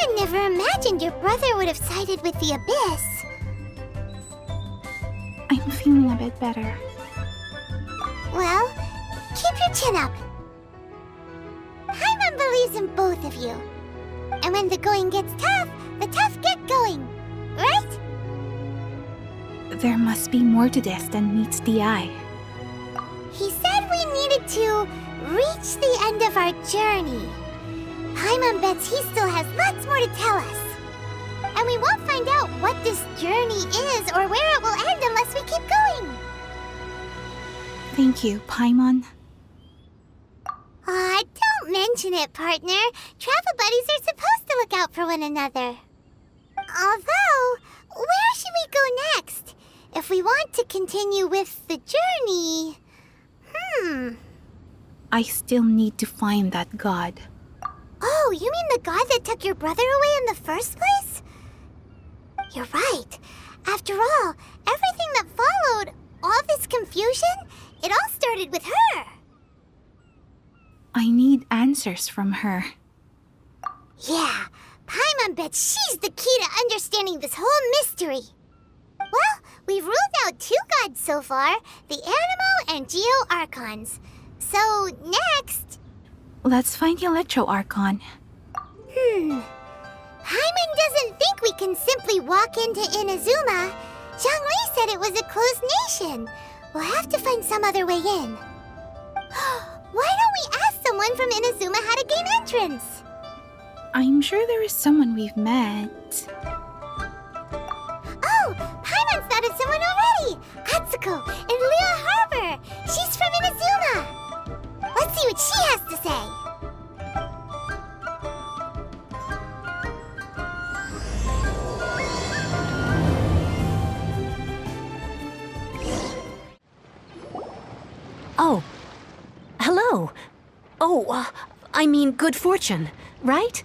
would never imagined your brother would have sided with the Abyss. I'm feeling a bit better. Well, keep your chin up. Paimon believes in both of you. And when the going gets tough, the tough get going. Right? There must be more to this than meets the eye. He said we needed to reach the end of our journey. Paimon bets he still has lots more to tell us. And we won't find out what this journey is or where it will end unless we keep going. Thank you, Paimon. Aw, don't mention it, partner. Travel buddies are supposed to look out for one another. Although, where should we go next? If we want to continue with the journey... I still need to find that god. Oh, you mean the god that took your brother away in the first place? You're right. After all, everything that followed, all this confusion, it all started with her. I need answers from her. Yeah, Paimon bets she's the key to understanding this whole mystery. Well, we've ruled out 2 gods so far, the Animo and Geo Archons. So, next... Let's find the Electro Archon. Paimon doesn't think we can simply walk into Inazuma. Zhongli said it was a closed nation. We'll have to find some other way in. Why don't we ask someone from Inazuma how to gain entrance? I'm sure there is someone we've met. Oh, Paimon's thought of someone already! Atsuko in Liyue Harbor! She's from Inazuma! Let's see what she has to say! Oh. Hello. Oh, I mean good fortune, right?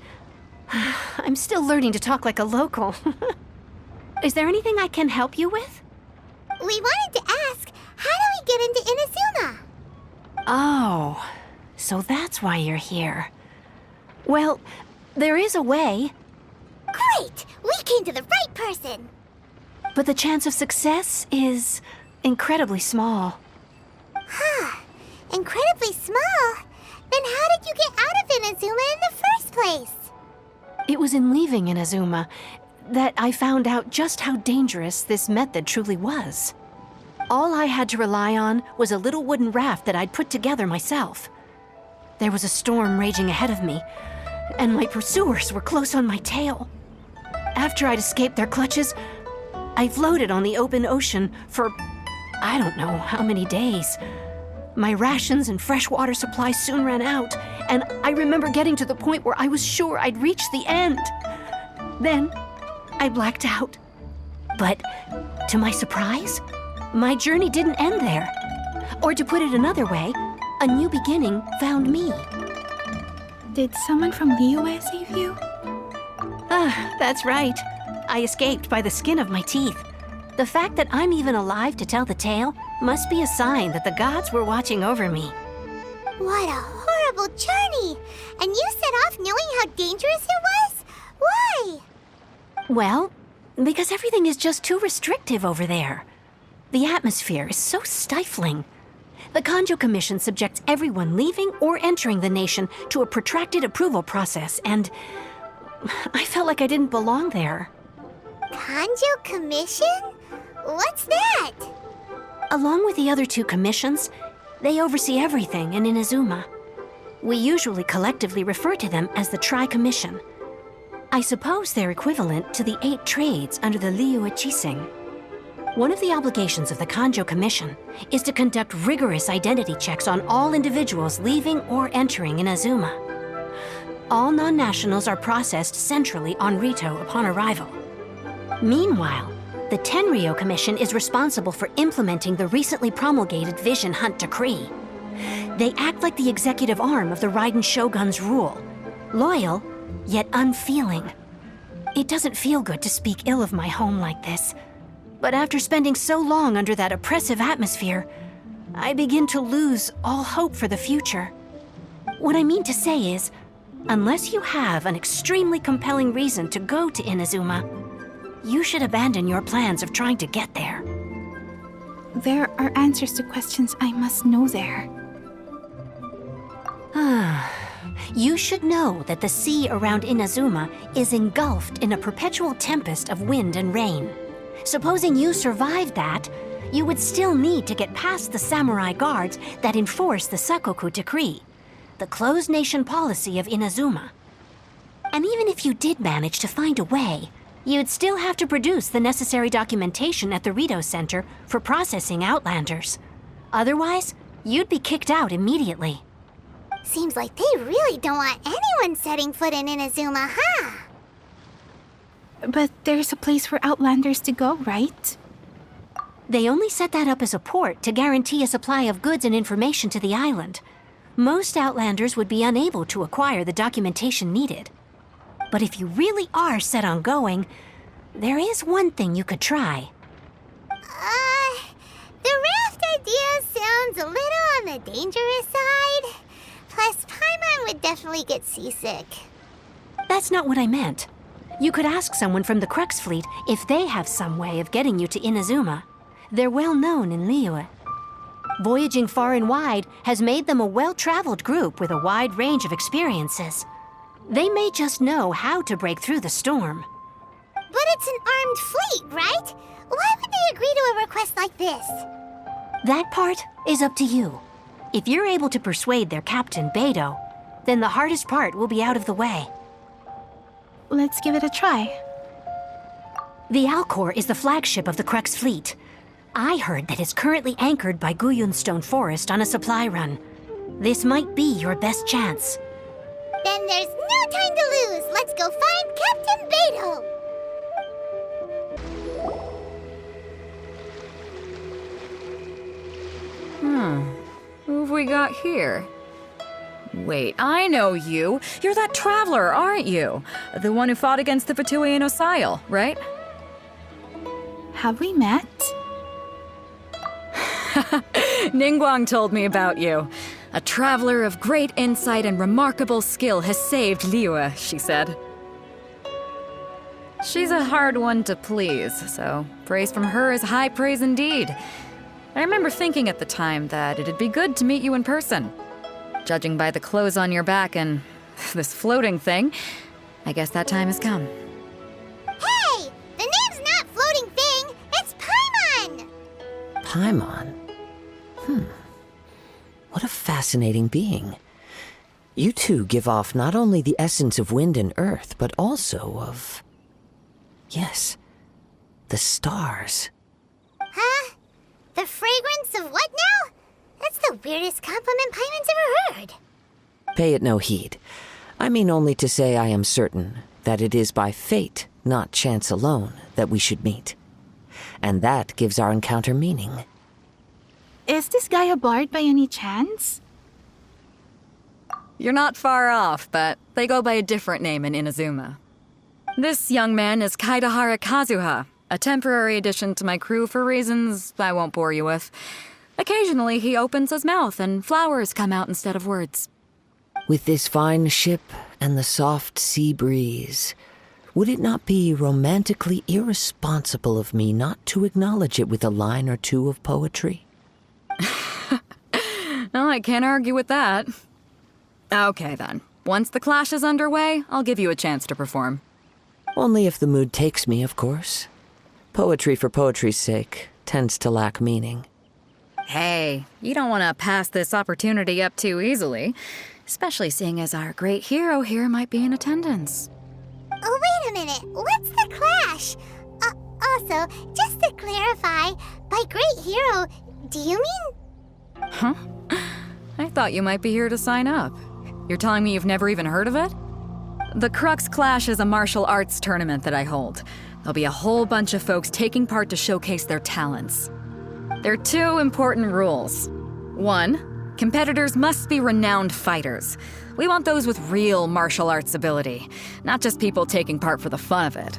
I'm still learning to talk like a local. Is there anything I can help you with? We wanted to ask, how do we get into Inazuma? Oh, so that's why you're here. Well, there is a way. Great! We came to the right person! But the chance of success is incredibly small. Huh. Incredibly small? Then how did you get out of Inazuma in the first place? It was in leaving Inazuma that I found out just how dangerous this method truly was. All I had to rely on was a little wooden raft that I'd put together myself. There was a storm raging ahead of me, and my pursuers were close on my tail. After I'd escaped their clutches, I floated on the open ocean for I don't know how many days. My rations and freshwater supplies soon ran out, and I remember getting to the point where I was sure I'd reached the end. Then, I blacked out. But, to my surprise, my journey didn't end there. Or to put it another way, a new beginning found me. Did someone from Liyue save you? Ah, that's right. I escaped by the skin of my teeth. The fact that I'm even alive to tell the tale must be a sign that the gods were watching over me. What a horrible journey! And you set off knowing how dangerous it was? Why? Well, because everything is just too restrictive over there. The atmosphere is so stifling. The Kanjo Commission subjects everyone leaving or entering the nation to a protracted approval process, and I felt like I didn't belong there. Kanjo Commission? What's that? Along with the other 2 commissions, they oversee everything in Inazuma. We usually collectively refer to them as the Tri-Commission. I suppose they're equivalent to the 8 trades under the Liyue Chising. One of the obligations of the Kanjo Commission is to conduct rigorous identity checks on all individuals leaving or entering Inazuma. All non-nationals are processed centrally on Rito upon arrival. Meanwhile, the Tenryo Commission is responsible for implementing the recently promulgated Vision Hunt Decree. They act like the executive arm of the Raiden Shogun's rule, loyal, yet unfeeling. It doesn't feel good to speak ill of my home like this, but after spending so long under that oppressive atmosphere, I begin to lose all hope for the future. What I mean to say is, Unless you have an extremely compelling reason to go to Inazuma, you should abandon your plans of trying to get there. There are answers to questions I must know there. You should know that the sea around Inazuma is engulfed in a perpetual tempest of wind and rain. Supposing you survived that, you would still need to get past the samurai guards that enforce the Sakoku Decree, the closed nation policy of Inazuma. And even if you did manage to find a way, you'd still have to produce the necessary documentation at the Rito Center for processing Outlanders. Otherwise, you'd be kicked out immediately. Seems like they really don't want anyone setting foot in Inazuma, huh? But there's a place for Outlanders to go, right? They only set that up as a port to guarantee a supply of goods and information to the island. Most Outlanders would be unable to acquire the documentation needed. But if you really are set on going, there is one thing you could try. The raft idea sounds a little on the dangerous side. Plus, Paimon would definitely get seasick. That's not what I meant. You could ask someone from the Crux fleet if they have some way of getting you to Inazuma. They're well known in Liyue. Voyaging far and wide has made them a well-traveled group with a wide range of experiences. They may just know how to break through the storm. But it's an armed fleet, right? Why would they agree to a request like this? That part is up to you. If you're able to persuade their captain, Beidou, then the hardest part will be out of the way. Let's give it a try. The Alcor is the flagship of the Crux fleet. I heard that it's currently anchored by Guyunstone Forest on a supply run. This might be your best chance. Then there's no time to lose. Let's go find Captain Beidou. Who have we got here? Wait, I know you. You're that traveler, aren't you? The one who fought against the Fatui and Osile, right? Have we met? Ningguang told me about you. A traveler of great insight and remarkable skill has saved Liyue, she said. She's a hard one to please, so praise from her is high praise indeed. I remember thinking at the time that it'd be good to meet you in person. Judging by the clothes on your back and this floating thing, I guess that time has come. Hey! The name's not Floating Thing. It's Paimon! Paimon? What a fascinating being. You two give off not only the essence of wind and earth, but also of... yes, the stars. Huh? The fragrance of what now? That's the weirdest compliment Paimon's ever heard. Pay it no heed. I mean only to say I am certain that it is by fate, not chance alone, that we should meet. And that gives our encounter meaning. Is this guy a bard by any chance? You're not far off, but they go by a different name in Inazuma. This young man is Kaidahara Kazuha, a temporary addition to my crew for reasons I won't bore you with. Occasionally, he opens his mouth and flowers come out instead of words. With this fine ship and the soft sea breeze, would it not be romantically irresponsible of me not to acknowledge it with a line or two of poetry? No, I can't argue with that. Okay, then. Once the clash is underway, I'll give you a chance to perform. Only if the mood takes me, of course. Poetry for poetry's sake tends to lack meaning. Hey, you don't want to pass this opportunity up too easily, especially seeing as our great hero here might be in attendance. Oh, wait a minute. What's the clash? Also, just to clarify, by great hero, do you mean... Huh? I thought you might be here to sign up. You're telling me you've never even heard of it? The Crux Clash is a martial arts tournament that I hold. There'll be a whole bunch of folks taking part to showcase their talents. There are two important rules. One, competitors must be renowned fighters. We want those with real martial arts ability, not just people taking part for the fun of it.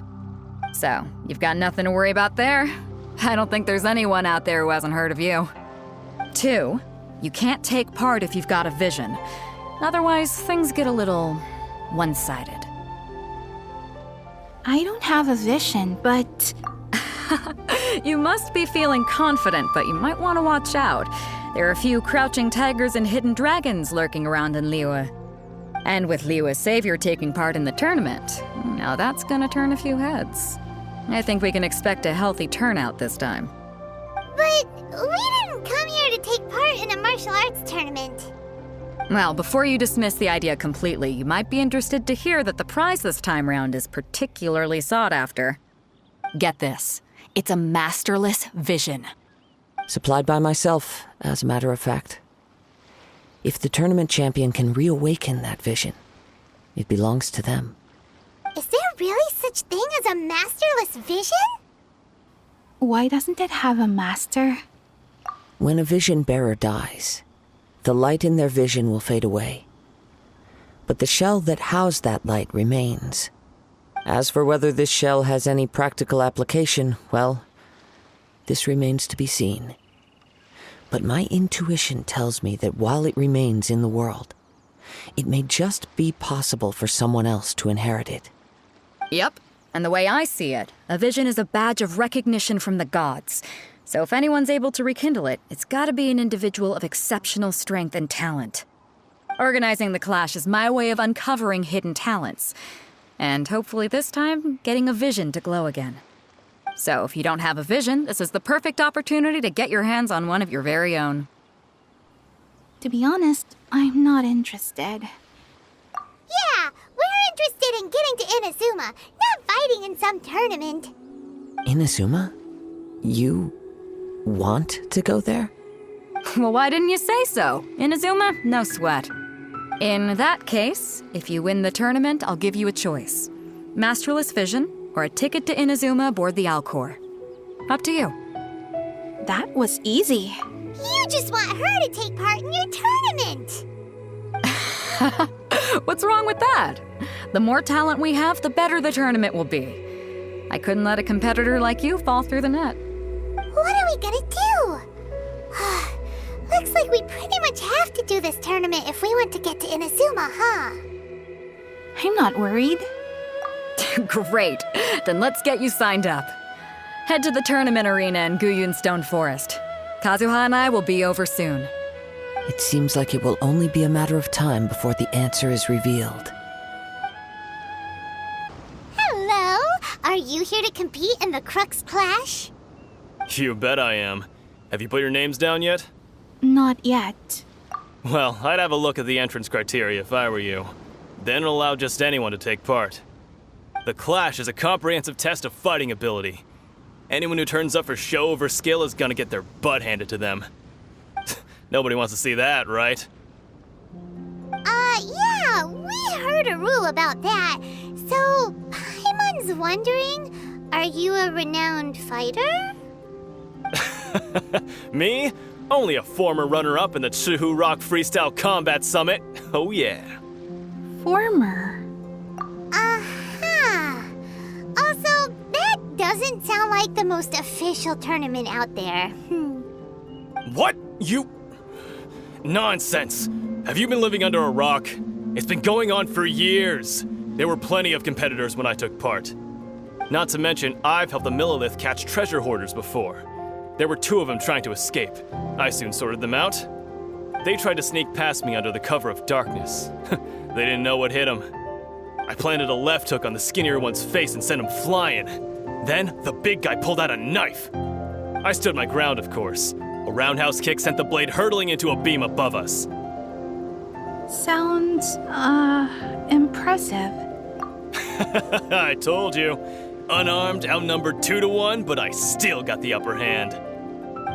So, you've got nothing to worry about there. I don't think there's anyone out there who hasn't heard of you. Two, you can't take part if you've got a vision. Otherwise, things get a little one-sided. I don't have a vision, but You must be feeling confident, but you might want to watch out. There are a few crouching tigers and hidden dragons lurking around in Liyue. And with Liyue's savior taking part in the tournament, now that's gonna turn a few heads. I think we can expect a healthy turnout this time. But we didn't come here to take part in a martial arts tournament. Well, before you dismiss the idea completely, you might be interested to hear that the prize this time round is particularly sought after. Get this. It's a masterless vision. Supplied by myself, as a matter of fact. If the tournament champion can reawaken that vision, it belongs to them. Is there really such thing as a masterless vision? why doesn't it have a master? When a vision bearer dies, the light in their vision will fade away. But the shell that housed that light remains. As for whether this shell has any practical application, well, this remains to be seen. But my intuition tells me that while it remains in the world, it may just be possible for someone else to inherit it. Yep, and the way I see it, a vision is a badge of recognition from the gods. So if anyone's able to rekindle it, it's gotta be an individual of exceptional strength and talent. Organizing the clash is my way of uncovering hidden talents. And hopefully this time, getting a vision to glow again. So if you don't have a vision, this is the perfect opportunity to get your hands on one of your very own. To be honest, I'm not interested. Yeah, we're interested in getting to Inazuma, not fighting in some tournament. Inazuma? You want to go there? Well, why didn't you say so? Inazuma, no sweat. In that case, if you win the tournament, I'll give you a choice. Masterless Vision, or a ticket to Inazuma aboard the Alcor. Up to you. That was easy. You just want her to take part in your tournament. What's wrong with that? The more talent we have, the better the tournament will be. I couldn't let a competitor like you fall through the net. What are we gonna do? Looks like we pretty much have to do this tournament if we want to get to Inazuma, huh? I'm not worried. Great. Then let's get you signed up. Head to the tournament arena in Guyun Stone Forest. Kazuha and I will be over soon. It seems like it will only be a matter of time before the answer is revealed. Hello? Are you here to compete in the Crux Clash? You bet I am. Have you put your names down yet? Not yet. Well, I'd have a look at the entrance criteria if I were you. Then it'll allow just anyone to take part. The Clash is a comprehensive test of fighting ability. Anyone who turns up for show over skill is gonna get their butt handed to them. Nobody wants to see that, right? Yeah, we heard a rule about that. So, Paimon's wondering, are you a renowned fighter? Me? Only a former runner-up in the Chihu Rock Freestyle Combat Summit. Oh yeah. Former. Uh-huh. Also, that doesn't sound like the most official tournament out there. What? You... Nonsense. Have you been living under a rock? It's been going on for years. There were plenty of competitors when I took part. Not to mention, I've helped the Millilith catch treasure hoarders before. There were 2 of them trying to escape. I soon sorted them out. They tried to sneak past me under the cover of darkness. They didn't know what hit them. I planted a left hook on the skinnier one's face and sent him flying. Then, the big guy pulled out a knife. I stood my ground, of course. A roundhouse kick sent the blade hurtling into a beam above us. Sounds, impressive. I told you. Unarmed, outnumbered 2 to 1, but I still got the upper hand.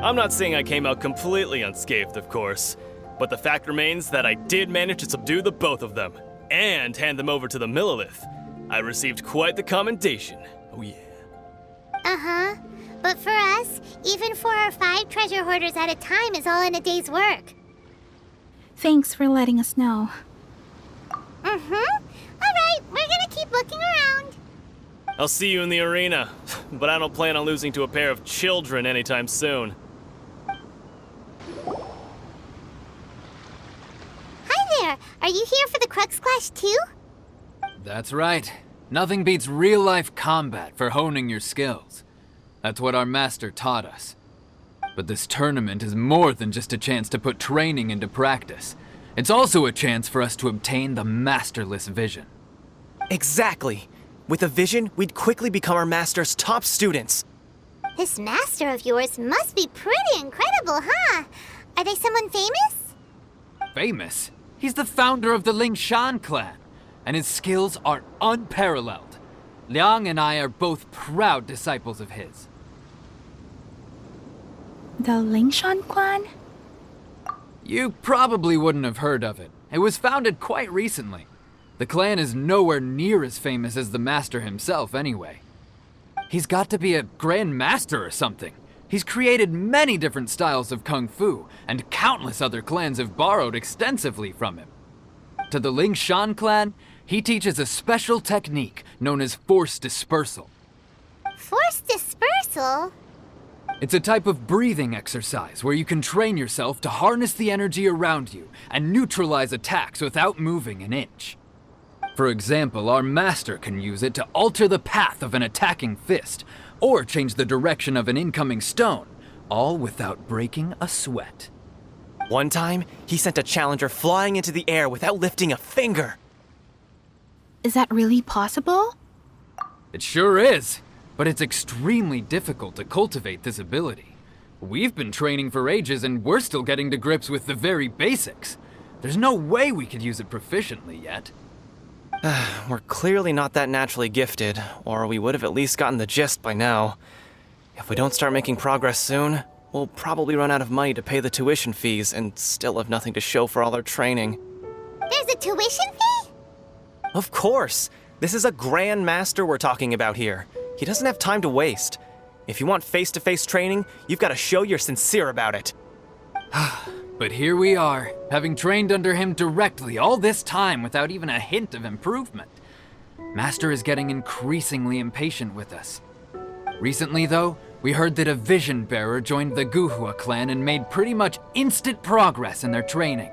I'm not saying I came out completely unscathed, of course, but the fact remains that I did manage to subdue the both of them, and hand them over to the Millilith. I received quite the commendation. Oh yeah. Uh-huh. But for us, even 4 or 5 treasure hoarders at a time is all in a day's work. Thanks for letting us know. Mm-hmm. All right, we're gonna keep looking around. I'll see you in the arena, but I don't plan on losing to a pair of children anytime soon. Hi there. Are you here for the Crux Clash too? That's right. Nothing beats real-life combat for honing your skills. That's what our master taught us. But this tournament is more than just a chance to put training into practice. It's also a chance for us to obtain the masterless vision. Exactly. With a vision, we'd quickly become our master's top students. This master of yours must be pretty incredible, huh? Are they someone famous? Famous? He's the founder of the Lingshan clan, and his skills are unparalleled. Liang and I are both proud disciples of his. The Lingshan clan? You probably wouldn't have heard of it. It was founded quite recently. The clan is nowhere near as famous as the master himself anyway. He's got to be a grand master or something. He's created many different styles of kung fu, and countless other clans have borrowed extensively from him. To the Lingshan clan, he teaches a special technique known as force dispersal. Force dispersal? It's a type of breathing exercise where you can train yourself to harness the energy around you and neutralize attacks without moving an inch. For example, our master can use it to alter the path of an attacking fist, or change the direction of an incoming stone, all without breaking a sweat. One time, he sent a challenger flying into the air without lifting a finger. Is that really possible? It sure is, but it's extremely difficult to cultivate this ability. We've been training for ages and we're still getting to grips with the very basics. There's no way we could use it proficiently yet. We're clearly not that naturally gifted, or we would have at least gotten the gist by now. If we don't start making progress soon, we'll probably run out of money to pay the tuition fees and still have nothing to show for all our training. There's a tuition fee? Of course! This is a grand master we're talking about here. He doesn't have time to waste. If you want face-to-face training, you've got to show you're sincere about it. But here we are, having trained under him directly all this time without even a hint of improvement. Master is getting increasingly impatient with us. Recently, though, we heard that a vision bearer joined the Guhua clan and made pretty much instant progress in their training.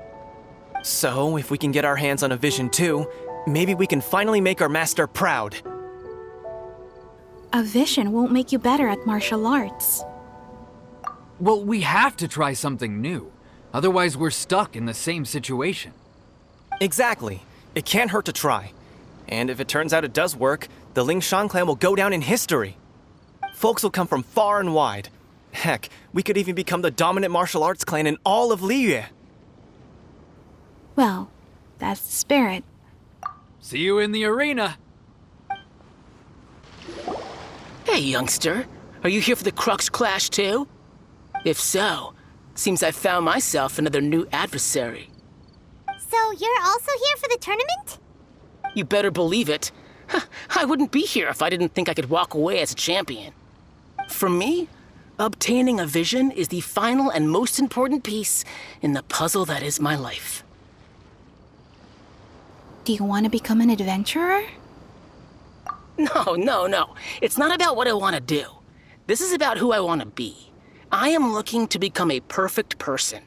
So, if we can get our hands on a vision too, maybe we can finally make our master proud. A vision won't make you better at martial arts. Well, we have to try something new. Otherwise, we're stuck in the same situation. Exactly. It can't hurt to try. And if it turns out it does work, the Lingshan clan will go down in history. Folks will come from far and wide. Heck, we could even become the dominant martial arts clan in all of Liyue. Well, that's the spirit. See you in the arena! Hey, youngster. Are you here for the Crux Clash too? If so, seems I found myself another new adversary. So you're also here for the tournament? You better believe it. I wouldn't be here if I didn't think I could walk away as a champion. For me, obtaining a vision is the final and most important piece in the puzzle that is my life. Do you want to become an adventurer? No. It's not about what I want to do. This is about who I want to be. I am looking to become a perfect person.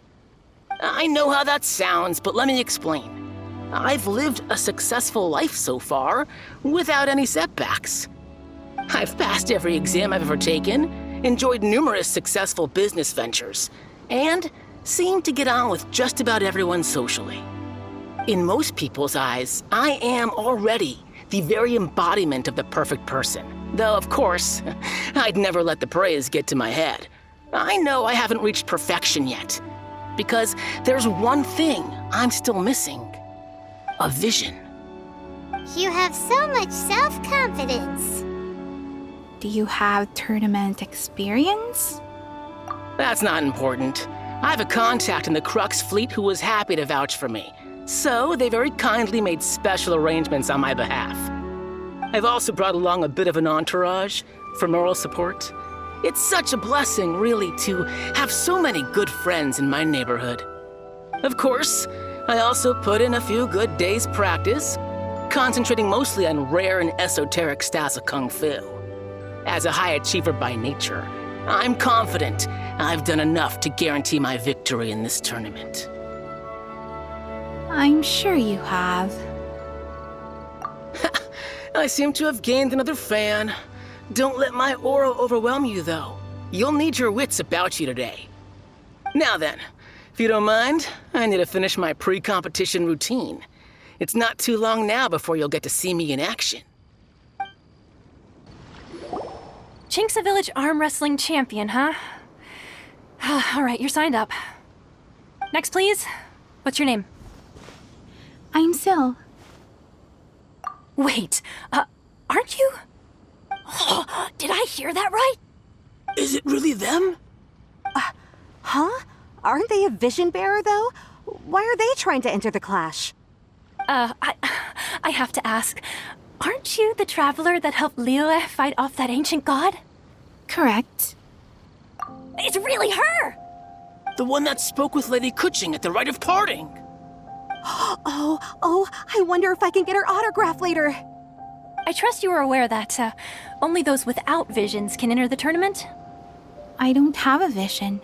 I know how that sounds, but let me explain. I've lived a successful life so far, without any setbacks. I've passed every exam I've ever taken, enjoyed numerous successful business ventures, and seem to get on with just about everyone socially. In most people's eyes, I am already the very embodiment of the perfect person. Though, of course, I'd never let the praise get to my head. I know I haven't reached perfection yet, because there's one thing I'm still missing. A vision. You have so much self-confidence. Do you have tournament experience? That's not important. I have a contact in the Crux fleet who was happy to vouch for me, so they very kindly made special arrangements on my behalf. I've also brought along a bit of an entourage for moral support. It's such a blessing, really, to have so many good friends in my neighborhood. Of course, I also put in a few good days' practice, concentrating mostly on rare and esoteric styles of kung fu. As a high achiever by nature, I'm confident I've done enough to guarantee my victory in this tournament. I'm sure you have. I seem to have gained another fan. Don't let my aura overwhelm you, though. You'll need your wits about you today. Now then, if you don't mind, I need to finish my pre-competition routine. It's not too long now before you'll get to see me in action. Chink's a village arm wrestling champion, huh? All right, you're signed up. Next, please. What's your name? I'm Sylle. Wait, aren't you? Did I hear that right? Is it really them? Huh? Aren't they a vision bearer, though? Why are they trying to enter the clash? I have to ask, aren't you the traveler that helped Sylle fight off that ancient god? Correct. It's really her! The one that spoke with Lady Kuching at the rite of parting. Oh, I wonder if I can get her autograph later. I trust you are aware that only those without visions can enter the tournament? I don't have a vision.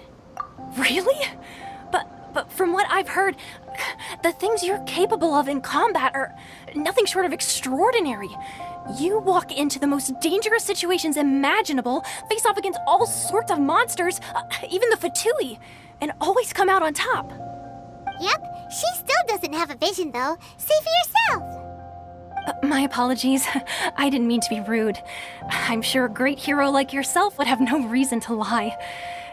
Really? But from what I've heard, the things you're capable of in combat are nothing short of extraordinary. You walk into the most dangerous situations imaginable, face off against all sorts of monsters, even the Fatui, and always come out on top. Yep, she still doesn't have a vision, though. See for yourself. My apologies. I didn't mean to be rude. I'm sure a great hero like yourself would have no reason to lie.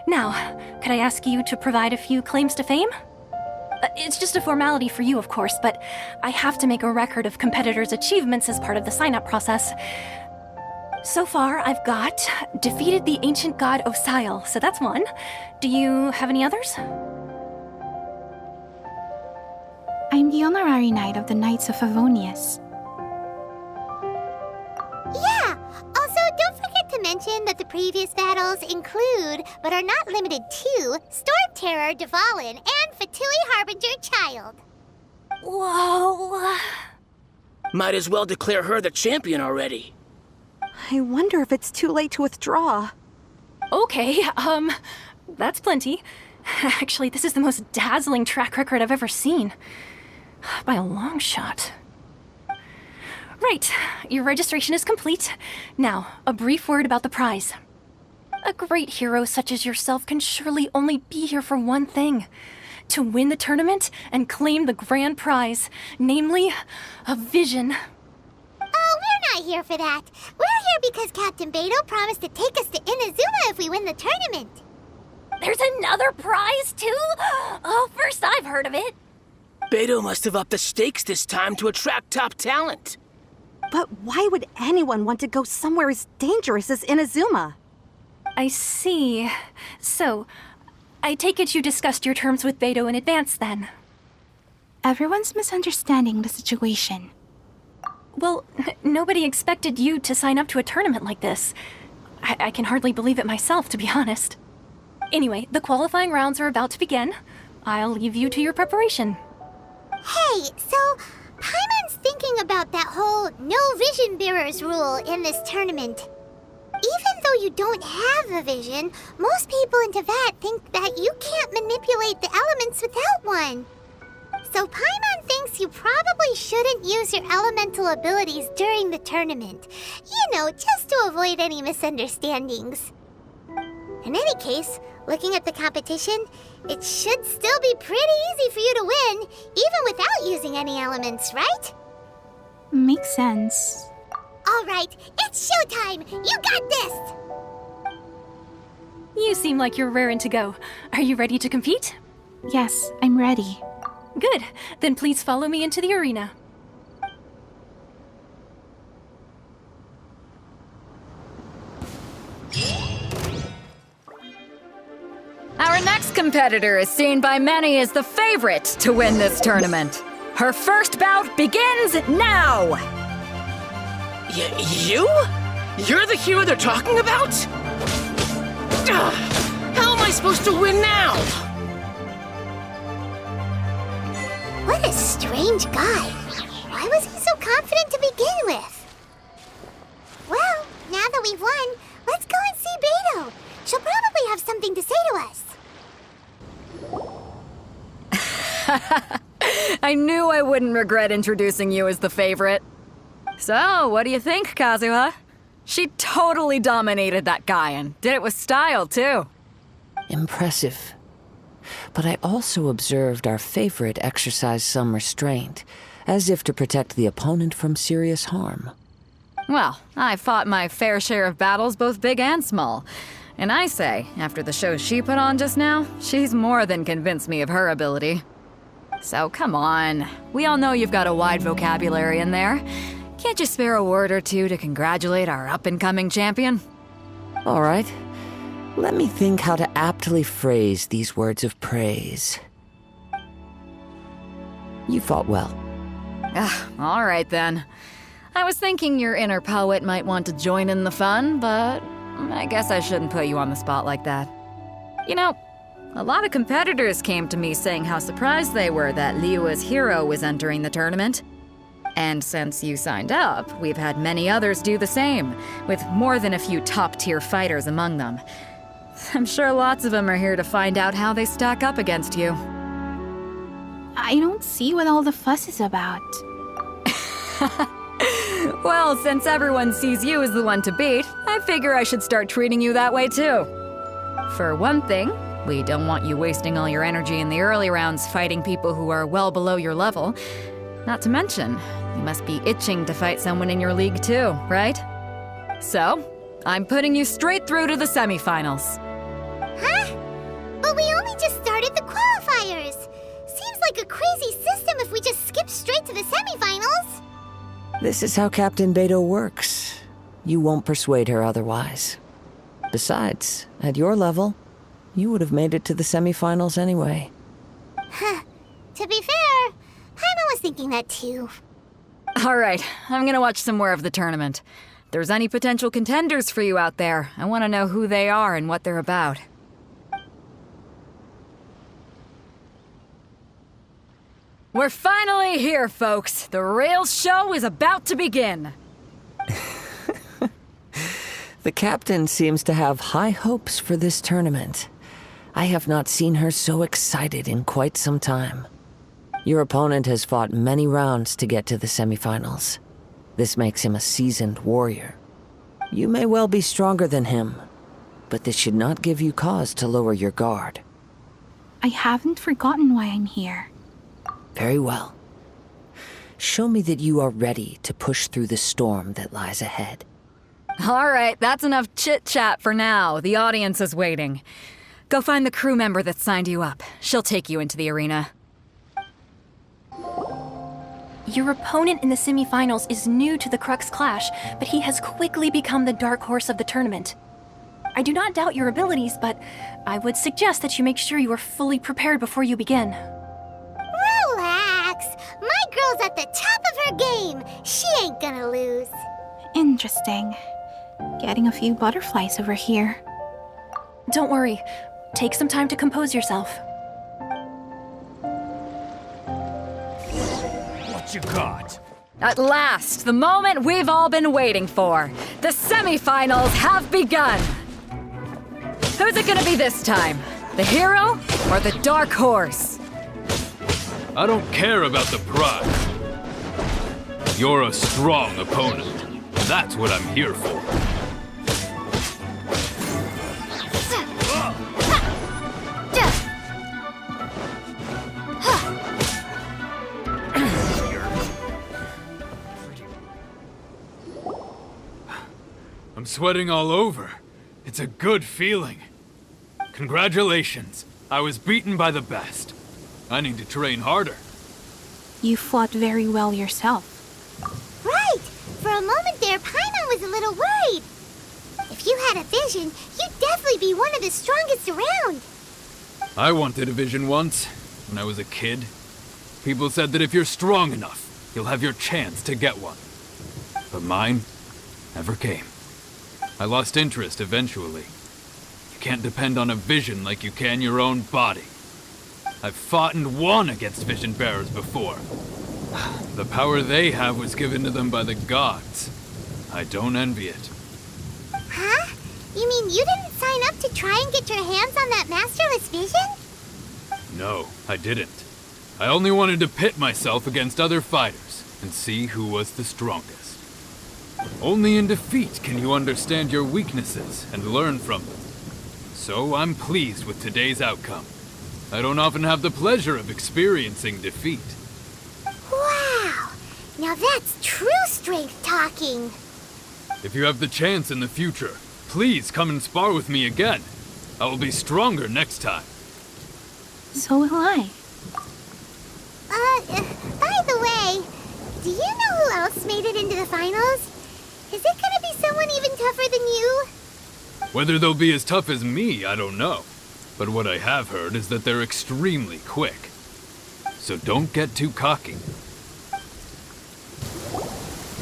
Now, could I ask you to provide a few claims to fame? It's just a formality for you, of course, but I have to make a record of competitors' achievements as part of the sign-up process. So far, I've got defeated the ancient god of Sylle, so that's one. Do you have any others? I'm the honorary knight of the Knights of Favonius. Yeah! Also, don't forget to mention that the previous battles include, but are not limited to, Storm Terror, Dvalin, and Fatui Harbinger Child. Whoa! Might as well declare her the champion already. I wonder if it's too late to withdraw. Okay, that's plenty. Actually, this is the most dazzling track record I've ever seen. By a long shot. Right, your registration is complete. Now, a brief word about the prize. A great hero such as yourself can surely only be here for one thing. To win the tournament and claim the grand prize, namely, a vision. Oh, we're not here for that. We're here because Captain Beto promised to take us to Inazuma if we win the tournament. There's another prize, too? Oh, first I've heard of it. Beto must have upped the stakes this time to attract top talent. But why would anyone want to go somewhere as dangerous as Inazuma? I see. So, I take it you discussed your terms with Beto in advance, then? Everyone's misunderstanding the situation. Well, nobody expected you to sign up to a tournament like this. I can hardly believe it myself, to be honest. Anyway, the qualifying rounds are about to begin. I'll leave you to your preparation. Hey, so Paimon's thinking about that whole no vision bearers rule in this tournament. Even though you don't have a vision, most people in Teyvat think that you can't manipulate the elements without one. So Paimon thinks you probably shouldn't use your elemental abilities during the tournament. You know, just to avoid any misunderstandings. In any case, looking at the competition, it should still be pretty easy for you to win, even without using any elements, right? Makes sense. All right, it's showtime! You got this! You seem like you're raring to go. Are you ready to compete? Yes, I'm ready. Good. Then please follow me into the arena. Our next competitor is seen by many as the favorite to win this tournament. Her first bout begins now! You? You're the hero they're talking about? Ugh, how am I supposed to win now? What a strange guy. Why was he so confident to begin with? Well, now that we've won, let's go and see Beto. She'll probably have something to say to us. I knew I wouldn't regret introducing you as the favorite. So, what do you think, Kazuha? She totally dominated that guy and did it with style, too. Impressive. But I also observed our favorite exercise some restraint, as if to protect the opponent from serious harm. Well, I fought my fair share of battles, both big and small. And I say, after the show she put on just now, she's more than convinced me of her ability. So come on, we all know you've got a wide vocabulary in there. Can't you spare a word or two to congratulate our up-and-coming champion? All right. Let me think how to aptly phrase these words of praise. You fought well. All right then. I was thinking your inner poet might want to join in the fun, but I guess I shouldn't put you on the spot like that. You know, a lot of competitors came to me saying how surprised they were that Liyue's hero was entering the tournament. And since you signed up, we've had many others do the same, with more than a few top-tier fighters among them. I'm sure lots of them are here to find out how they stack up against you. I don't see what all the fuss is about. Well, since everyone sees you as the one to beat, I figure I should start treating you that way too. For one thing, we don't want you wasting all your energy in the early rounds fighting people who are well below your level. Not to mention, you must be itching to fight someone in your league too, right? So, I'm putting you straight through to the semifinals. Huh? But we only just started the qualifiers. Seems like a crazy system if we just skip straight to the semifinals. This is how Captain Beto works. You won't persuade her otherwise. Besides, at your level, you would have made it to the semifinals anyway. Huh. To be fair, Paimon was thinking that too. All right, I'm gonna watch some more of the tournament. If there's any potential contenders for you out there, I want to know who they are and what they're about. We're finally here, folks. The real show is about to begin. The captain seems to have high hopes for this tournament. I have not seen her so excited in quite some time. Your opponent has fought many rounds to get to the semifinals. This makes him a seasoned warrior. You may well be stronger than him, but this should not give you cause to lower your guard. I haven't forgotten why I'm here. Very well. Show me that you are ready to push through the storm that lies ahead. All right, that's enough chit-chat for now. The audience is waiting. Go find the crew member that signed you up. She'll take you into the arena. Your opponent in the semifinals is new to the Crux Clash, but he has quickly become the dark horse of the tournament. I do not doubt your abilities, but I would suggest that you make sure you are fully prepared before you begin. Relax. My girl's at the top of her game. She ain't gonna lose. Interesting. Getting a few butterflies over here. Don't worry. Take some time to compose yourself. What you got? At last, the moment we've all been waiting for. The semifinals have begun. Who's it gonna be this time? The hero or the dark horse? I don't care about the prize. You're a strong opponent. That's what I'm here for. I'm sweating all over. It's a good feeling. Congratulations. I was beaten by the best. I need to train harder. You fought very well yourself. Right. For a moment there, Paimon was a little worried. If you had a vision, you'd definitely be one of the strongest around. I wanted a vision once, when I was a kid. People said that if you're strong enough, you'll have your chance to get one. But mine never came. I lost interest eventually. You can't depend on a vision like you can your own body. I've fought and won against vision bearers before. The power they have was given to them by the gods. I don't envy it. Huh? You mean you didn't sign up to try and get your hands on that masterless vision? No, I didn't. I only wanted to pit myself against other fighters and see who was the strongest. Only in defeat can you understand your weaknesses and learn from them. So I'm pleased with today's outcome. I don't often have the pleasure of experiencing defeat. Wow! Now that's true strength talking. If you have the chance in the future, please come and spar with me again. I will be stronger next time. So will I. By the way, do you know who else made it into the finals? Is it gonna be someone even tougher than you? Whether they'll be as tough as me, I don't know. But what I have heard is that they're extremely quick. So don't get too cocky.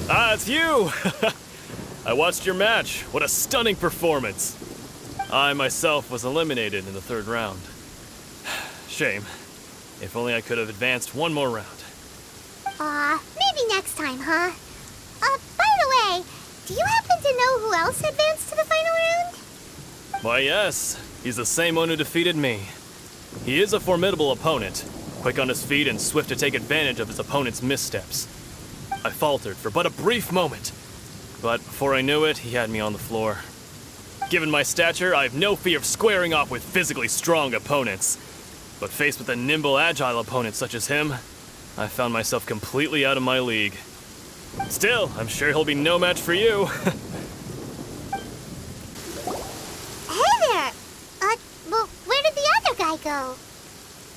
Ah, it's you! I watched your match. What a stunning performance. I myself was eliminated in the third round. Shame. If only I could have advanced one more round. Maybe next time, huh? By the way, do you happen to know who else advanced to the final round? Why, yes. He's the same one who defeated me. He is a formidable opponent, quick on his feet and swift to take advantage of his opponent's missteps. I faltered for but a brief moment, but before I knew it, he had me on the floor. Given my stature, I have no fear of squaring off with physically strong opponents. But faced with a nimble, agile opponent such as him, I found myself completely out of my league. Still, I'm sure he'll be no match for you. Hey there! Well, where did the other guy go?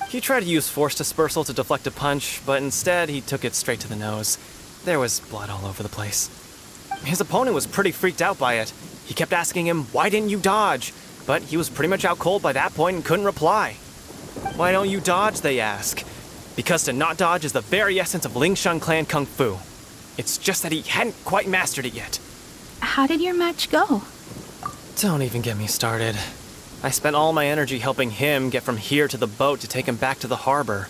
He tried to use force dispersal to deflect a punch, but instead he took it straight to the nose. There was blood all over the place. His opponent was pretty freaked out by it. He kept asking him, "Why didn't you dodge?" But he was pretty much out cold by that point and couldn't reply. "Why don't you dodge?" they ask. Because to not dodge is the very essence of Lingshan clan kung fu. It's just that he hadn't quite mastered it yet. How did your match go? Don't even get me started. I spent all my energy helping him get from here to the boat to take him back to the harbor.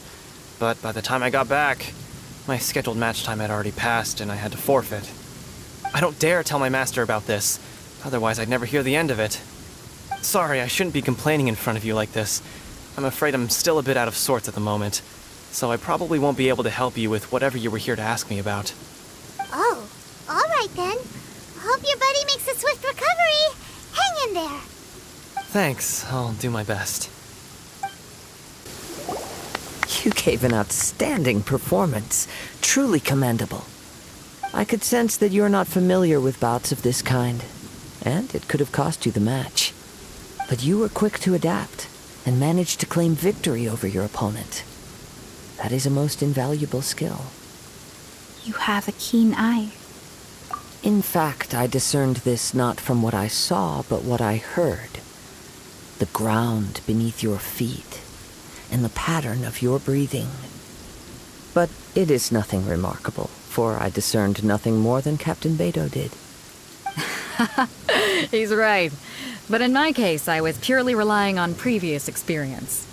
But by the time I got back, my scheduled match time had already passed and I had to forfeit. I don't dare tell my master about this, otherwise I'd never hear the end of it. Sorry, I shouldn't be complaining in front of you like this. I'm afraid I'm still a bit out of sorts at the moment, so I probably won't be able to help you with whatever you were here to ask me about. Oh, all right then. Hope your buddy makes a swift recovery. Hang in there. Thanks, I'll do my best. You gave an outstanding performance. Truly commendable. I could sense that you're not familiar with bouts of this kind, and it could have cost you the match. But you were quick to adapt, and managed to claim victory over your opponent. That is a most invaluable skill. You have a keen eye. In fact, I discerned this not from what I saw, but what I heard. The ground beneath your feet, and the pattern of your breathing. But it is nothing remarkable, for I discerned nothing more than Captain Beto did. He's right. But in my case, I was purely relying on previous experience.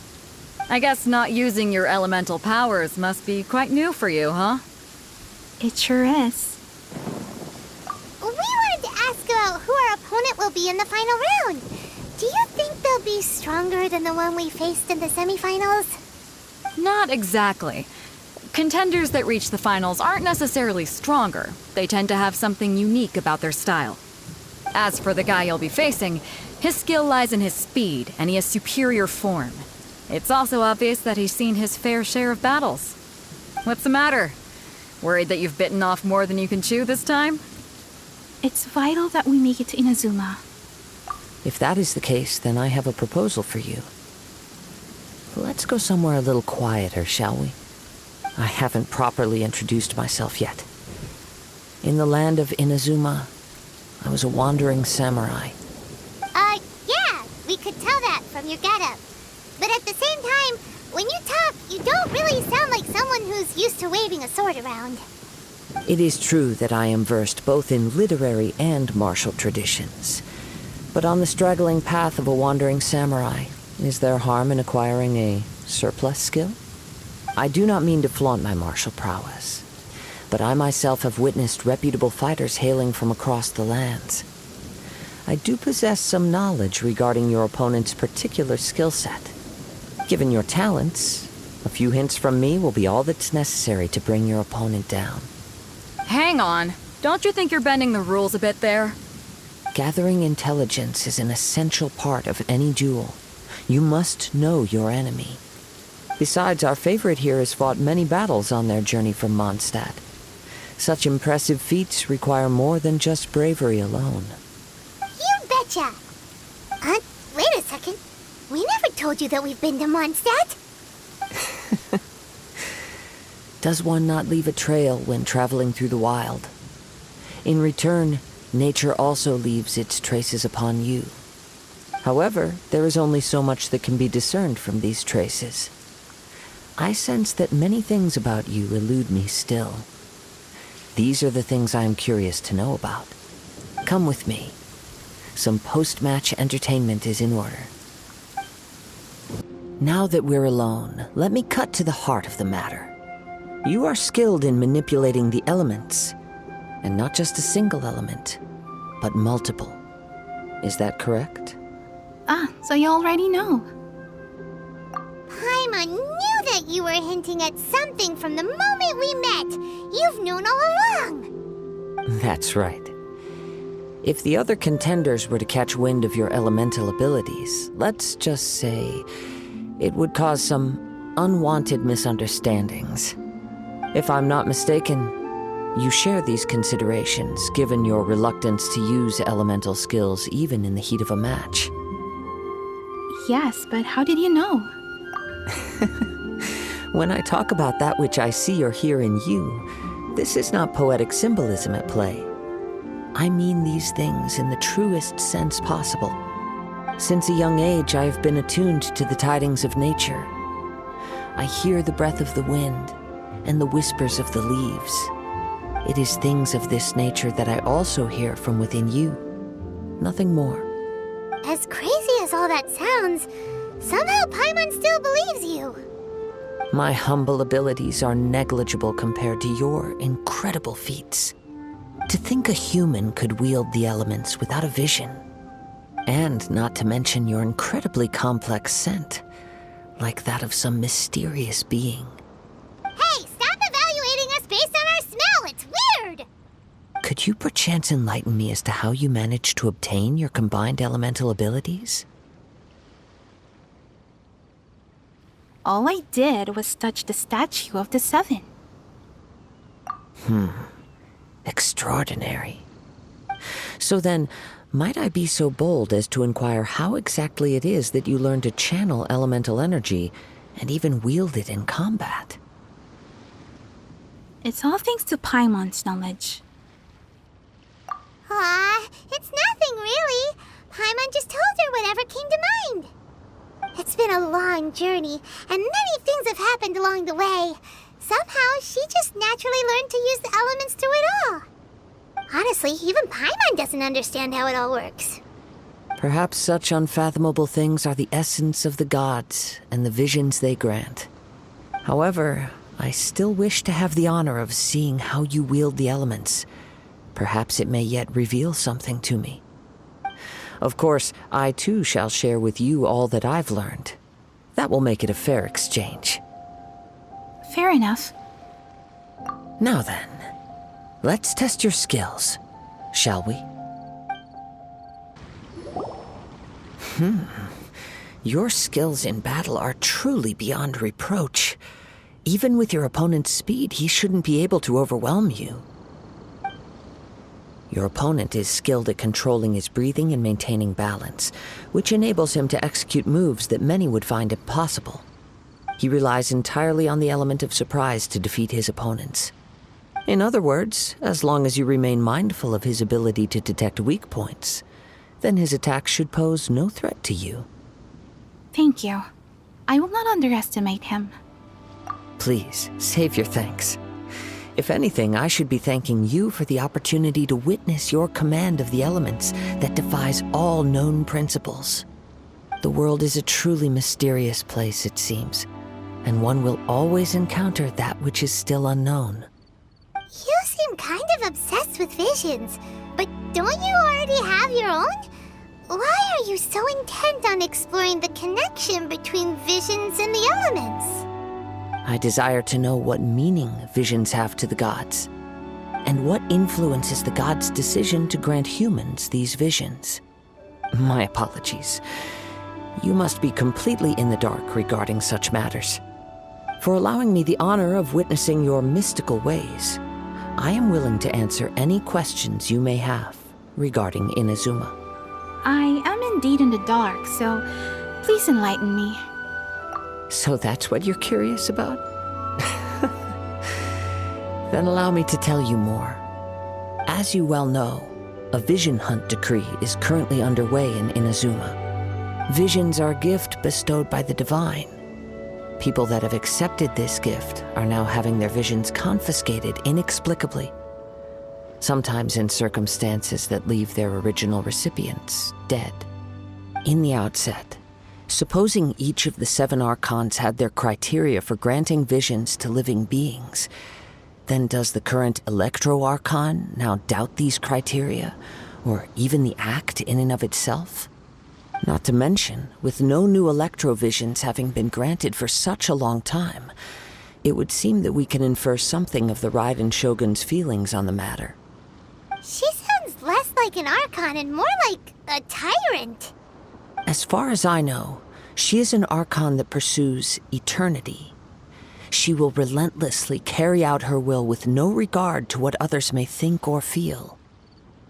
I guess not using your elemental powers must be quite new for you, huh? It sure is. We wanted to ask about who our opponent will be in the final round. Do you think they'll be stronger than the one we faced in the semifinals? Not exactly. Contenders that reach the finals aren't necessarily stronger. They tend to have something unique about their style. As for the guy you'll be facing, his skill lies in his speed, and he has superior form. It's also obvious that he's seen his fair share of battles. What's the matter? Worried that you've bitten off more than you can chew this time? It's vital that we make it to Inazuma. If that is the case, then I have a proposal for you. Let's go somewhere a little quieter, shall we? I haven't properly introduced myself yet. In the land of Inazuma, I was a wandering samurai. Yeah, we could tell that from your getup. But at the same time, when you talk, you don't really sound like someone who's used to waving a sword around. It is true that I am versed both in literary and martial traditions. But on the straggling path of a wandering samurai, is there harm in acquiring a surplus skill? I do not mean to flaunt my martial prowess, but I myself have witnessed reputable fighters hailing from across the lands. I do possess some knowledge regarding your opponent's particular skill set. Given your talents, a few hints from me will be all that's necessary to bring your opponent down. Hang on. Don't you think you're bending the rules a bit there? Gathering intelligence is an essential part of any duel. You must know your enemy. Besides, our favorite here has fought many battles on their journey from Mondstadt. Such impressive feats require more than just bravery alone. You betcha! Wait a second. We never told you that we've been to Mondstadt. Does one not leave a trail when traveling through the wild? In return, nature also leaves its traces upon you. However, there is only so much that can be discerned from these traces. I sense that many things about you elude me still. These are the things I am curious to know about. Come with me. Some post-match entertainment is in order. Now that we're alone, let me cut to the heart of the matter. You are skilled in manipulating the elements, and not just a single element, but multiple. Is that correct? So you already know. Paimon knew that you were hinting at something from the moment we met. You've known all along. That's right. If the other contenders were to catch wind of your elemental abilities, let's just say it would cause some unwanted misunderstandings. If I'm not mistaken, you share these considerations, given your reluctance to use elemental skills even in the heat of a match. Yes, but how did you know? When I talk about that which I see or hear in you, this is not poetic symbolism at play. I mean these things in the truest sense possible. Since a young age, I have been attuned to the tidings of nature. I hear the breath of the wind and the whispers of the leaves. It is things of this nature that I also hear from within you. Nothing more. As crazy as all that sounds, somehow Paimon still believes you. My humble abilities are negligible compared to your incredible feats. To think a human could wield the elements without a vision. And not to mention your incredibly complex scent, like that of some mysterious being. Hey, stop evaluating us based on our smell! It's weird! Could you perchance enlighten me as to how you managed to obtain your combined elemental abilities? All I did was touch the statue of the Seven. Extraordinary. So then, might I be so bold as to inquire how exactly it is that you learn to channel elemental energy and even wield it in combat? It's all thanks to Paimon's knowledge. It's nothing really. Paimon just told her whatever came to mind. It's been a long journey, and many things have happened along the way. Somehow, she just naturally learned to use the elements through it all. Honestly, even Paimon doesn't understand how it all works. Perhaps such unfathomable things are the essence of the gods and the visions they grant. However, I still wish to have the honor of seeing how you wield the elements. Perhaps it may yet reveal something to me. Of course, I too shall share with you all that I've learned. That will make it a fair exchange. Fair enough. Now then, let's test your skills, shall we? Your skills in battle are truly beyond reproach. Even with your opponent's speed, he shouldn't be able to overwhelm you. Your opponent is skilled at controlling his breathing and maintaining balance, which enables him to execute moves that many would find impossible. He relies entirely on the element of surprise to defeat his opponents. In other words, as long as you remain mindful of his ability to detect weak points, then his attacks should pose no threat to you. Thank you. I will not underestimate him. Please, save your thanks. If anything, I should be thanking you for the opportunity to witness your command of the elements that defies all known principles. The world is a truly mysterious place, it seems, and one will always encounter that which is still unknown. You seem kind of obsessed with visions, but don't you already have your own? Why are you so intent on exploring the connection between visions and the elements? I desire to know what meaning visions have to the gods, And what influences the gods' decision to grant humans these visions? My apologies. You must be completely in the dark regarding such matters. For allowing me the honor of witnessing your mystical ways, I am willing to answer any questions you may have regarding Inazuma. I am indeed in the dark, so please enlighten me. So that's what you're curious about? Then allow me to tell you more. As you well know, a vision hunt decree is currently underway in Inazuma. Visions are a gift bestowed by the divine. People that have accepted this gift are now having their visions confiscated inexplicably, sometimes in circumstances that leave their original recipients dead. In the outset, supposing each of the 7 archons had their criteria for granting visions to living beings, then does the current Electro-Archon now doubt these criteria, or even the act in and of itself? Not to mention, with no new Electro-Visions having been granted for such a long time, it would seem that we can infer something of the Raiden Shogun's feelings on the matter. She sounds less like an Archon and more like a tyrant. As far as I know, she is an Archon that pursues eternity. She will relentlessly carry out her will with no regard to what others may think or feel.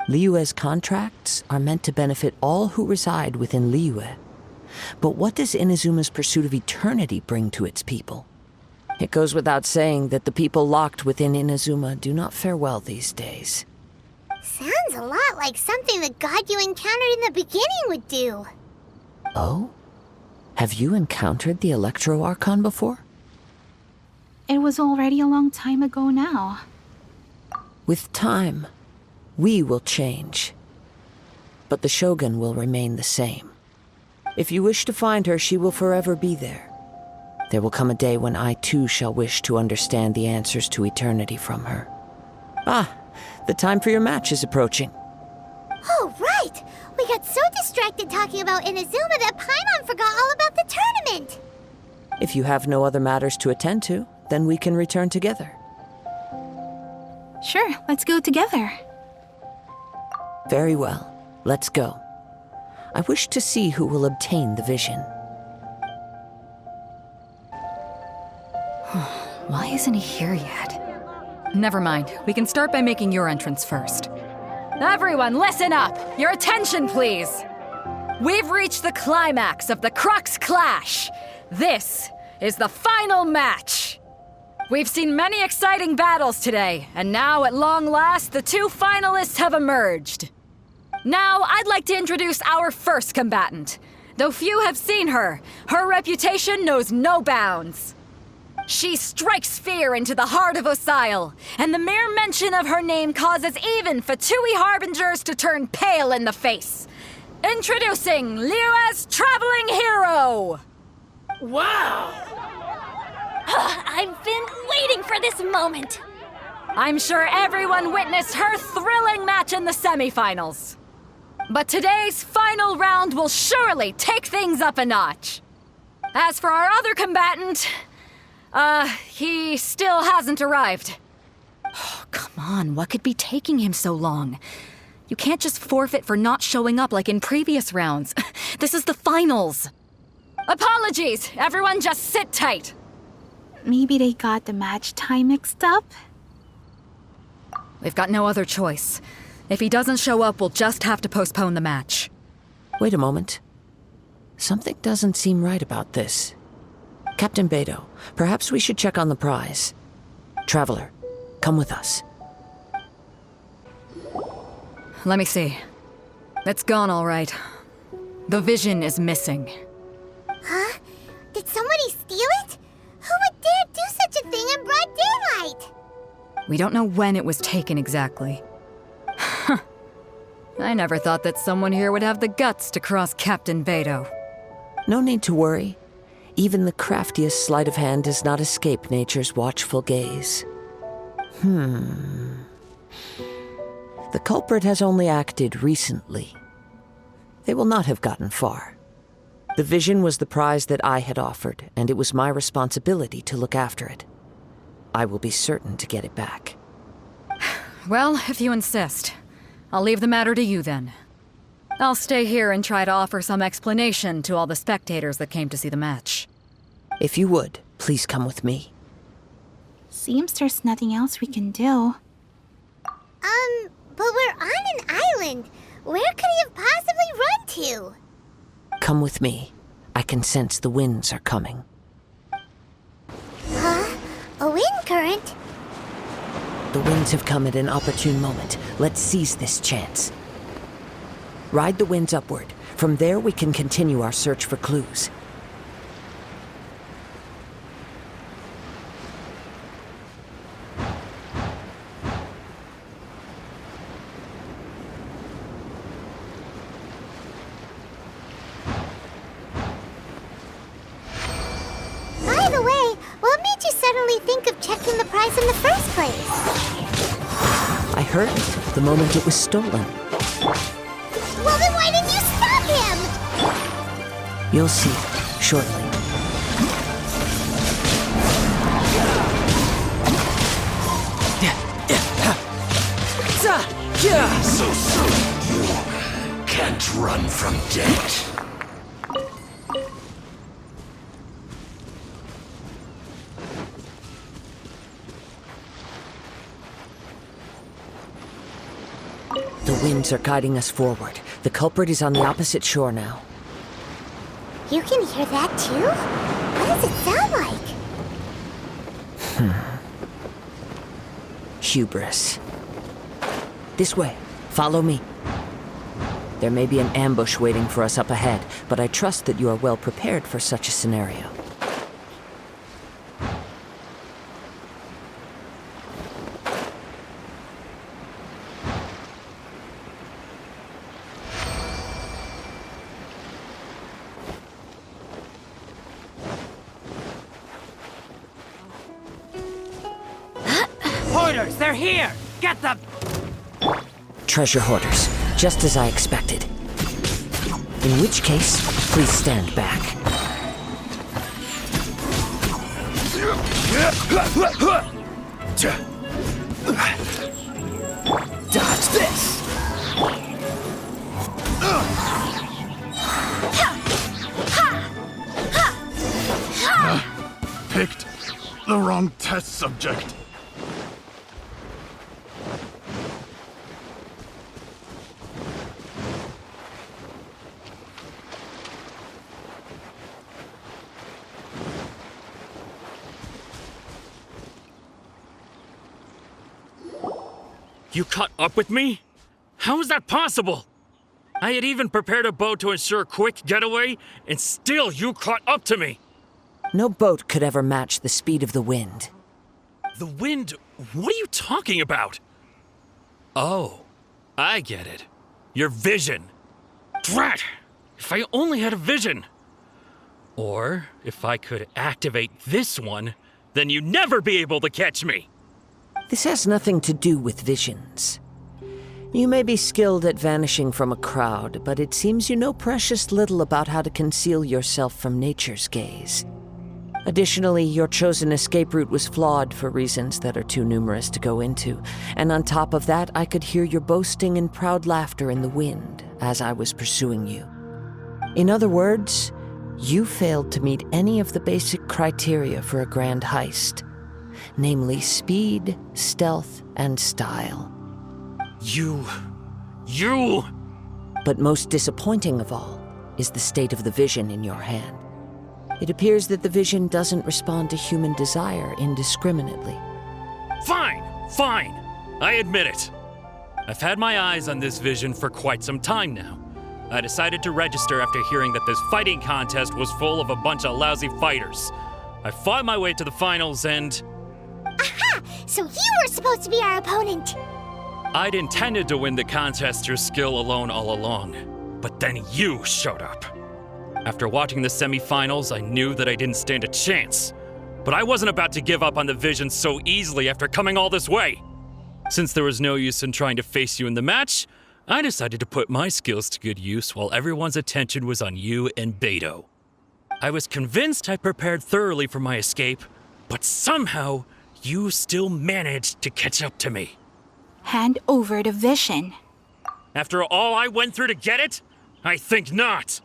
Liyue's contracts are meant to benefit all who reside within Liyue. But what does Inazuma's pursuit of eternity bring to its people? It goes without saying that the people locked within Inazuma do not fare well these days. Sounds a lot like something the god you encountered in the beginning would do. Oh? Have you encountered the Electro-Archon before? It was already a long time ago now. With time, we will change. But the Shogun will remain the same. If you wish to find her, she will forever be there. There will come a day when I too shall wish to understand the answers to eternity from her. Ah, the time for your match is approaching. Oh, right! We got so distracted talking about Inazuma that Paimon forgot all about the tournament! If you have no other matters to attend to, then we can return together. Sure, let's go together. Very well. Let's go. I wish to see who will obtain the vision. Why isn't he here yet? Never mind. We can start by making your entrance first. Everyone, listen up! Your attention, please! We've reached the climax of the Crux Clash! This is the final match! We've seen many exciting battles today, and now, at long last, the 2 finalists have emerged. Now, I'd like to introduce our first combatant. Though few have seen her, her reputation knows no bounds. She strikes fear into the heart of Osile, and the mere mention of her name causes even Fatui Harbingers to turn pale in the face. Introducing Liyue's traveling hero! Wow! I've been waiting for this moment. I'm sure everyone witnessed her thrilling match in the semifinals. But today's final round will surely take things up a notch. As for our other combatant, he still hasn't arrived. Oh, come on, what could be taking him so long? You can't just forfeit for not showing up like in previous rounds. This is the finals. Apologies, everyone just sit tight. Maybe they got the match time mixed up? We've got no other choice. If he doesn't show up, we'll just have to postpone the match. Wait a moment. Something doesn't seem right about this. Captain Beidou, perhaps we should check on the prize. Traveler, come with us. Let me see. It's gone all right. The vision is missing. Huh? Did somebody steal it? Who would dare do such a thing in broad daylight? We don't know when it was taken exactly. I never thought that someone here would have the guts to cross Captain Beidou. No need to worry. Even the craftiest sleight of hand does not escape nature's watchful gaze. The culprit has only acted recently. They will not have gotten far. The vision was the prize that I had offered, and it was my responsibility to look after it. I will be certain to get it back. Well, if you insist. I'll leave the matter to you then. I'll stay here and try to offer some explanation to all the spectators that came to see the match. If you would, please come with me. Seems there's nothing else we can do. But we're on an island. Where could he have possibly run to? Come with me. I can sense the winds are coming. Huh? A wind current? The winds have come at an opportune moment. Let's seize this chance. Ride the winds upward. From there, we can continue our search for clues. By the way, what made you suddenly think of checking the prize in the first place? I heard it the moment it was stolen. Well, then why didn't you stop him? You'll see shortly. So soon, you can't run from death. The winds are guiding us forward. The culprit is on the opposite shore now. You can hear that too? What does it sound like? Hubris. This way. Follow me. There may be an ambush waiting for us up ahead, but I trust that you are well prepared for such a scenario. Hoarders, they're here! Get them! Treasure hoarders, just as I expected. In which case, please stand back. Dodge this! Picked the wrong test subject. You caught up with me? How is that possible? I had even prepared a boat to ensure a quick getaway, and still you caught up to me. No boat could ever match the speed of the wind. The wind? What are you talking about? Oh, I get it. Your vision. Drat! If I only had a vision. Or if I could activate this one, then you'd never be able to catch me. This has nothing to do with visions. You may be skilled at vanishing from a crowd, but it seems you know precious little about how to conceal yourself from nature's gaze. Additionally, your chosen escape route was flawed for reasons that are too numerous to go into, and on top of that, I could hear your boasting and proud laughter in the wind as I was pursuing you. In other words, you failed to meet any of the basic criteria for a grand heist. Namely speed, stealth, and style. You... But most disappointing of all is the state of the vision in your hand. It appears that the vision doesn't respond to human desire indiscriminately. Fine! I admit it. I've had my eyes on this vision for quite some time now. I decided to register after hearing that this fighting contest was full of a bunch of lousy fighters. I fought my way to the finals and... Aha! So you were supposed to be our opponent! I'd intended to win the contest through skill alone all along, but then you showed up. After watching the semi-finals, I knew that I didn't stand a chance, but I wasn't about to give up on the vision so easily after coming all this way. Since there was no use in trying to face you in the match, I decided to put my skills to good use while everyone's attention was on you and Beto. I was convinced I prepared thoroughly for my escape, but somehow you still managed to catch up to me. Hand over the vision. After all I went through to get it? I think not.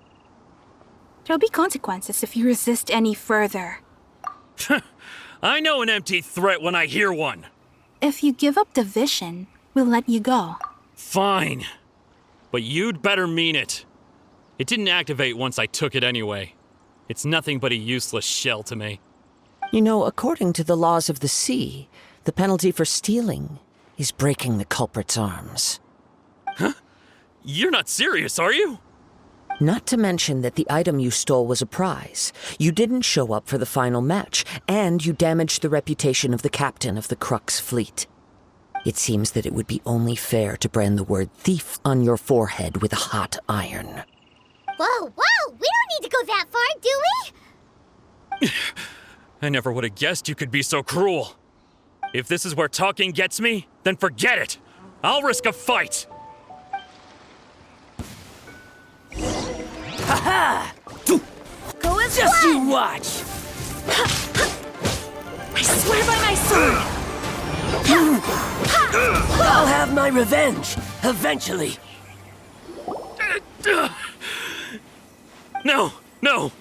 There'll be consequences if you resist any further. I know an empty threat when I hear one. If you give up the vision, we'll let you go. Fine. But you'd better mean it. It didn't activate once I took it anyway. It's nothing but a useless shell to me. You know, according to the laws of the sea, the penalty for stealing is breaking the culprit's arms. Huh? You're not serious, are you? Not to mention that the item you stole was a prize. You didn't show up for the final match, and you damaged the reputation of the captain of the Crux fleet. It seems that it would be only fair to brand the word thief on your forehead with a hot iron. Whoa, whoa! We don't need to go that far, do we? I never would have guessed you could be so cruel. If this is where talking gets me, then forget it. I'll risk a fight. Ha-ha! Go as Just one! you watch! I swear by my sword! I'll have my revenge, eventually. No, no.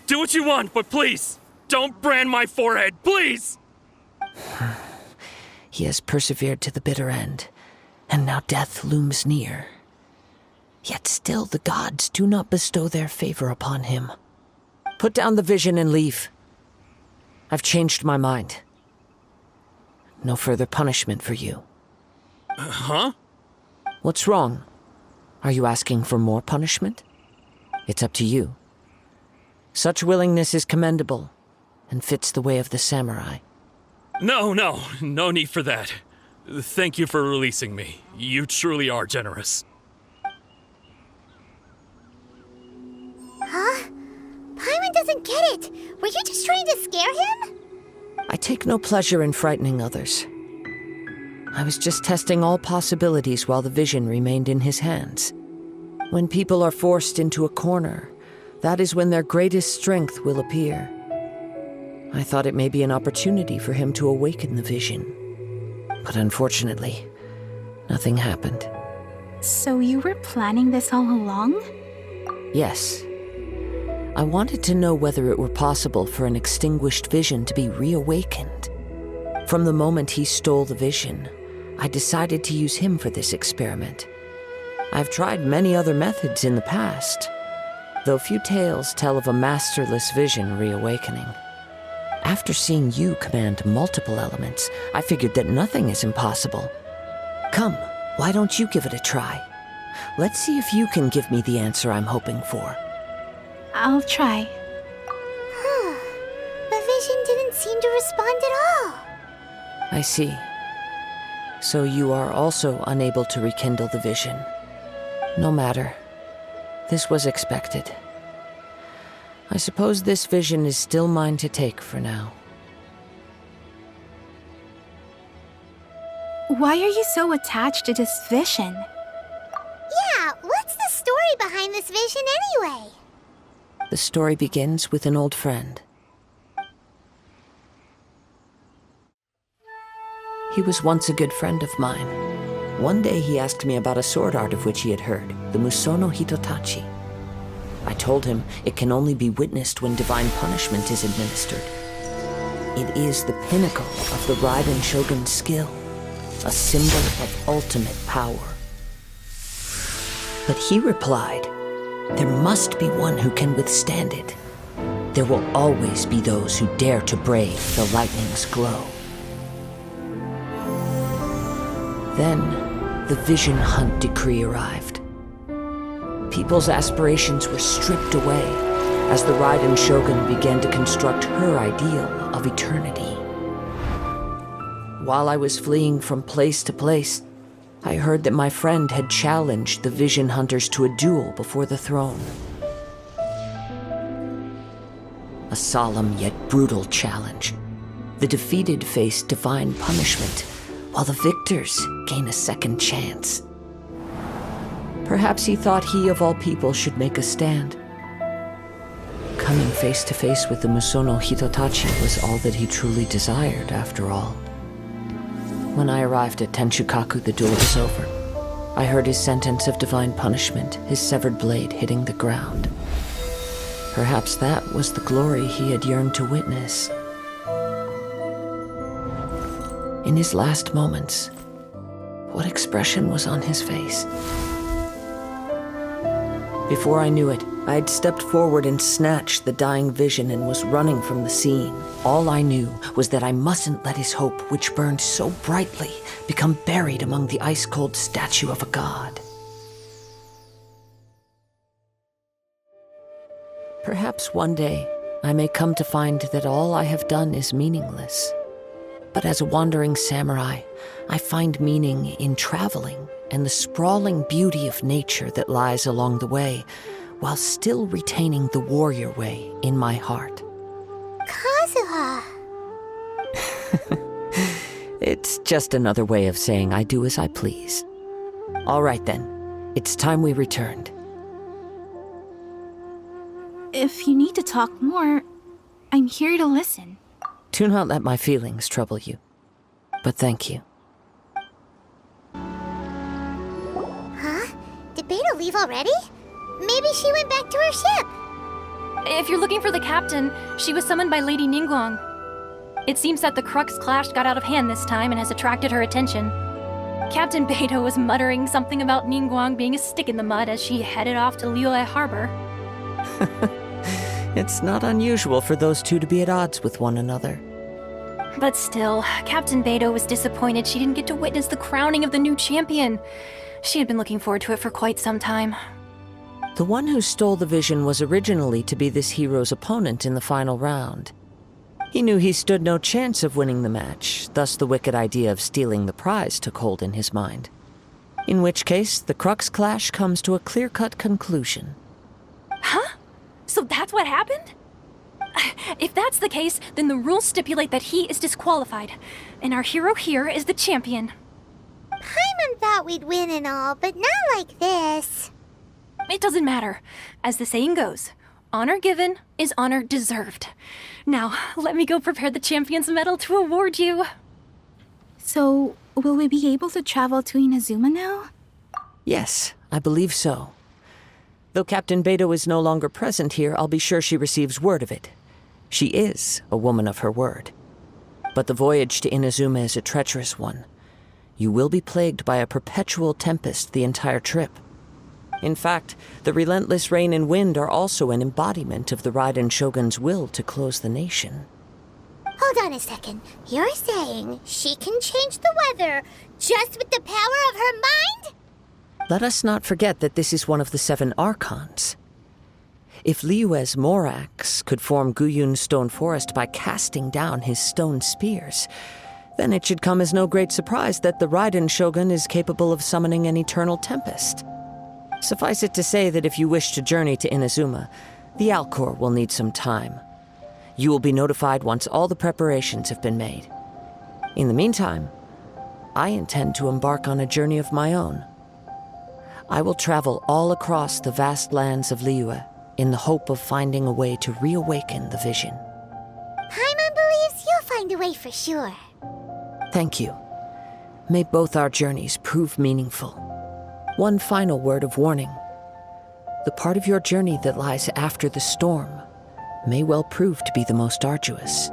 Do what you want, but please, don't brand my forehead, please! He has persevered to the bitter end, and now death looms near. Yet still the gods do not bestow their favor upon him. Put down the vision and leave. I've changed my mind. No further punishment for you. Huh? What's wrong? Are you asking for more punishment? It's up to you. Such willingness is commendable, and fits the way of the samurai. No need for that. Thank you for releasing me. You truly are generous. Huh? Paimon doesn't get it. Were you just trying to scare him? I take no pleasure in frightening others. I was just testing all possibilities while the vision remained in his hands. When people are forced into a corner, that is when their greatest strength will appear. I thought it may be an opportunity for him to awaken the vision. But unfortunately, nothing happened. So you were planning this all along? Yes. I wanted to know whether it were possible for an extinguished vision to be reawakened. From the moment he stole the vision, I decided to use him for this experiment. I've tried many other methods in the past, though few tales tell of a masterless vision reawakening. After seeing you command multiple elements, I figured that nothing is impossible. Come, why don't you give it a try? Let's see if you can give me the answer I'm hoping for. I'll try. The vision didn't seem to respond at all. I see. So you are also unable to rekindle the vision. No matter. This was expected. I suppose this vision is still mine to take for now. Why are you so attached to this vision? Yeah, what's the story behind this vision anyway? The story begins with an old friend. He was once a good friend of mine. One day he asked me about a sword art of which he had heard, the Musono Hitotachi. I told him it can only be witnessed when divine punishment is administered. It is the pinnacle of the Raiden Shogun's skill, a symbol of ultimate power. But he replied, there must be one who can withstand it. There will always be those who dare to brave the lightning's glow. Then, the Vision Hunt decree arrived. People's aspirations were stripped away as the Raiden Shogun began to construct her ideal of eternity. While I was fleeing from place to place, I heard that my friend had challenged the Vision Hunters to a duel before the throne. A solemn yet brutal challenge. The defeated face divine punishment, while the victors gain a second chance. Perhaps he thought he of all people should make a stand. Coming face to face with the Musono Hitotachi was all that he truly desired, after all. When I arrived at Tenchukaku, the duel was over. I heard his sentence of divine punishment, his severed blade hitting the ground. Perhaps that was the glory he had yearned to witness. In his last moments, what expression was on his face? Before I knew it, I had stepped forward and snatched the dying vision and was running from the scene. All I knew was that I mustn't let his hope, which burned so brightly, become buried among the ice-cold statue of a god. Perhaps one day I may come to find that all I have done is meaningless. But as a wandering samurai, I find meaning in traveling and the sprawling beauty of nature that lies along the way, while still retaining the warrior way in my heart. Kazuha! It's just another way of saying I do as I please. All right then, it's time we returned. If you need to talk more, I'm here to listen. Do not let my feelings trouble you. But thank you. Huh? Did Beto leave already? Maybe she went back to her ship. If you're looking for the captain, she was summoned by Lady Ningguang. It seems that the Crux clash got out of hand this time and has attracted her attention. Captain Beto was muttering something about Ningguang being a stick in the mud as she headed off to Liyue Harbor. It's not unusual for those two to be at odds with one another. But still, Captain Beto was disappointed she didn't get to witness the crowning of the new champion. She had been looking forward to it for quite some time. The one who stole the vision was originally to be this hero's opponent in the final round. He knew he stood no chance of winning the match, thus the wicked idea of stealing the prize took hold in his mind. In which case, the Crux clash comes to a clear-cut conclusion. Huh? So that's what happened? If that's the case, then the rules stipulate that he is disqualified, and our hero here is the champion. Paimon thought we'd win and all, but not like this. It doesn't matter. As the saying goes, honor given is honor deserved. Now, let me go prepare the champion's medal to award you. So, will we be able to travel to Inazuma now? Yes, I believe so. Though Captain Beto is no longer present here, I'll be sure she receives word of it. She is a woman of her word. But the voyage to Inazuma is a treacherous one. You will be plagued by a perpetual tempest the entire trip. In fact, the relentless rain and wind are also an embodiment of the Raiden Shogun's will to close the nation. Hold on a second. You're saying she can change the weather just with the power of her mind? Let us not forget that this is one of the 7 Archons. If Liyue's Morax could form Guyun's stone forest by casting down his stone spears, then it should come as no great surprise that the Raiden Shogun is capable of summoning an eternal tempest. Suffice it to say that if you wish to journey to Inazuma, the Alcor will need some time. You will be notified once all the preparations have been made. In the meantime, I intend to embark on a journey of my own. I will travel all across the vast lands of Liyue in the hope of finding a way to reawaken the vision. Paimon believes you'll find a way for sure. Thank you. May both our journeys prove meaningful. One final word of warning. The part of your journey that lies after the storm may well prove to be the most arduous.